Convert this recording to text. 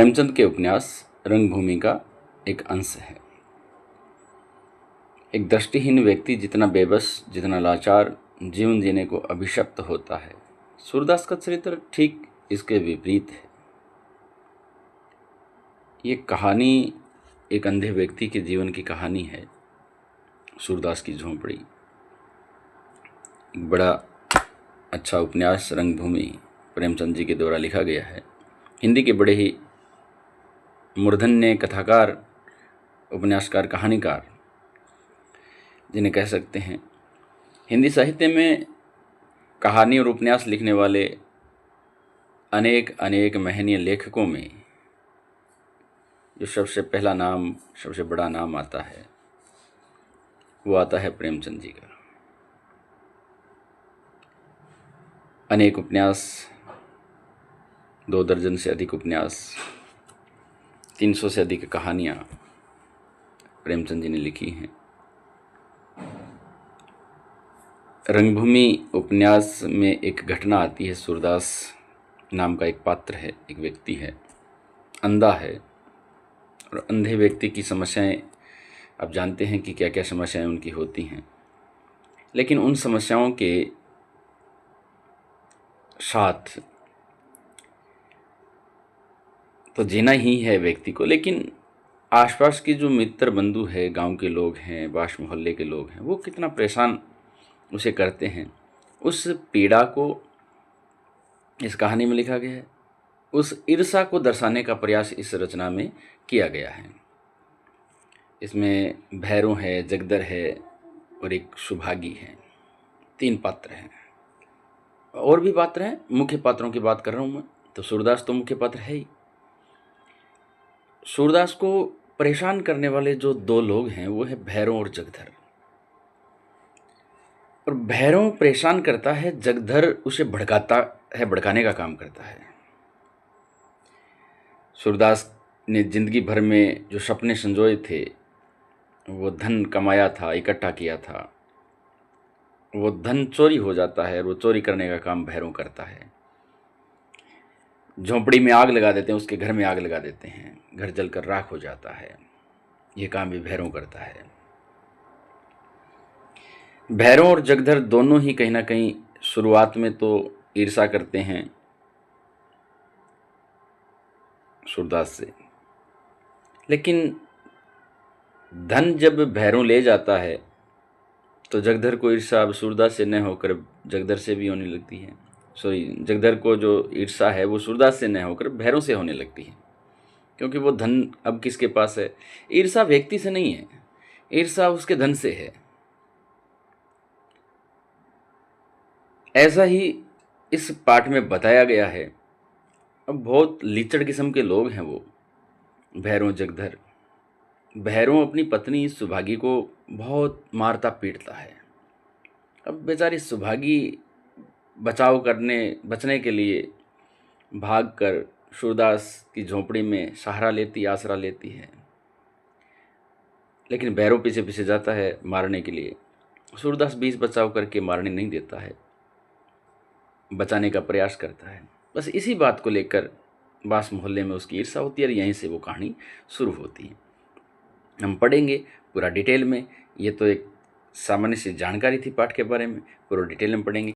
प्रेमचंद के उपन्यास रंगभूमि का एक अंश है। एक दृष्टिहीन व्यक्ति जितना बेबस, जितना लाचार जीवन जीने को अभिशप्त होता है, सूरदास का चरित्र ठीक इसके विपरीत है। ये कहानी एक अंधे व्यक्ति के जीवन की कहानी है। सूरदास की झोंपड़ी एक बड़ा अच्छा उपन्यास रंगभूमि प्रेमचंद जी के द्वारा लिखा गया है। हिंदी के बड़े ही मूर्धन्य कथाकार, उपन्यासकार, कहानीकार जिन्हें कह सकते हैं। हिंदी साहित्य में कहानी और उपन्यास लिखने वाले अनेक अनेक महनीय लेखकों में जो सबसे पहला नाम, सबसे बड़ा नाम आता है, वो आता है प्रेमचंद जी का। अनेक उपन्यास, 2 दर्जन से अधिक उपन्यास, 300 से अधिक कहानियाँ प्रेमचंद जी ने लिखी हैं। रंगभूमि उपन्यास में एक घटना आती है। सूरदास नाम का एक पात्र है, एक व्यक्ति है, अंधा है, और अंधे व्यक्ति की समस्याएं आप जानते हैं कि क्या क्या समस्याएं उनकी होती हैं। लेकिन उन समस्याओं के साथ तो जीना ही है व्यक्ति को, लेकिन आसपास के जो मित्र बंधु है, गांव के लोग हैं, बाश मोहल्ले के लोग हैं, वो कितना परेशान उसे करते हैं, उस पीड़ा को इस कहानी में लिखा गया है। उस ईर्ष्या को दर्शाने का प्रयास इस रचना में किया गया है। इसमें भैरों है, जगदर है और एक सुभागी है। 3 पात्र हैं। और भी पात्र हैं, मुख्य पात्रों की बात कर रहा हूँ मैं, तो सूरदास तो मुख्य पात्र है ही। सूरदास को परेशान करने वाले जो 2 लोग हैं वो है भैरों और जगधर। और भैरों परेशान करता है, जगधर उसे भड़काता है, भड़काने का काम करता है। सूरदास ने जिंदगी भर में जो सपने संजोए थे, वो धन कमाया था, इकट्ठा किया था, वो धन चोरी हो जाता है और वो चोरी करने का काम भैरों करता है। झोंपड़ी में आग लगा देते हैं, उसके घर में आग लगा देते हैं, घर जलकर राख हो जाता है। ये काम भी भैरों करता है। भैरों और जगधर दोनों ही कहीं ना कहीं शुरुआत में तो ईर्ष्या करते हैं सूरदास से, लेकिन धन जब भैरों ले जाता है तो जगधर को ईर्ष्या अब सूरदास से न होकर जगधर से भी होने लगती है। जगधर को जो ईर्ष्या है वो सूरदास से न होकर भैरों से होने लगती है, क्योंकि वो धन अब किसके पास है। ईर्ष्या व्यक्ति से नहीं है, ईर्ष्या उसके धन से है। ऐसा ही इस पाठ में बताया गया है। अब बहुत लीचड़ किस्म के लोग हैं वो भैरों, जगधर। भैरों अपनी पत्नी सुभागी को बहुत मारता पीटता है। अब बेचारी सुभागी बचने के लिए भागकर सूरदास की झोंपड़ी में सहारा लेती, आसरा लेती है। लेकिन भैरों पीछे पीछे जाता है मारने के लिए। सूरदास बीच बचाव करके मारने नहीं देता है, बचाने का प्रयास करता है। बस इसी बात को लेकर बास मोहल्ले में उसकी ईर्ष्या होती है और यहीं से वो कहानी शुरू होती है। हम पढ़ेंगे पूरा डिटेल में। ये तो एक सामान्य सी जानकारी थी पाठ के बारे में, पूरा डिटेल में पढ़ेंगे।